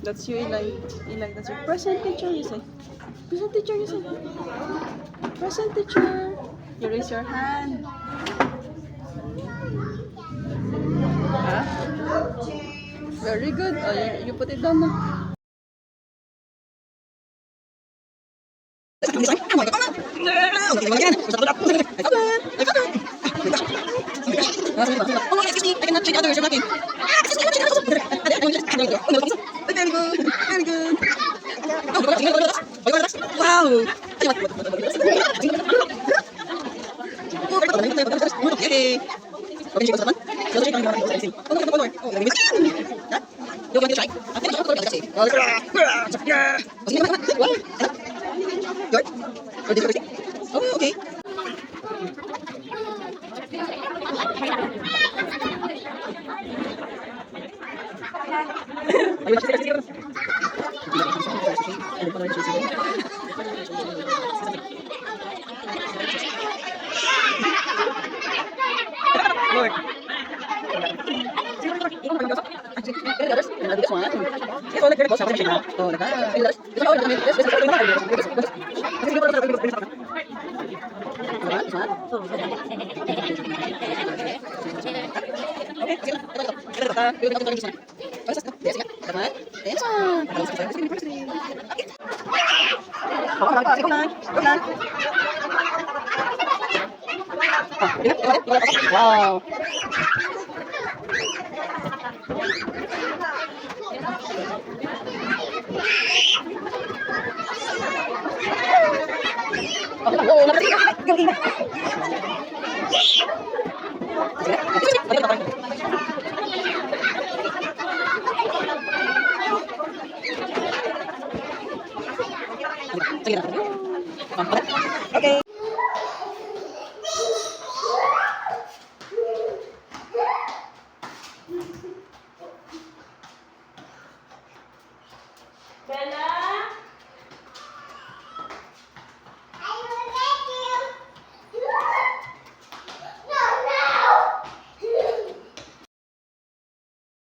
That's you, Eli. Eli, that's your present teacher, you say. Present teacher, you say. Present teacher. You raise your hand. Huh? Very good. Oh, you put it down now. Oh, excuse me, I cannot check others, you're blocking. Very good, very good. Wow! Okay. Okay, you want to try? Good? Oh, okay. Wow. Sige na.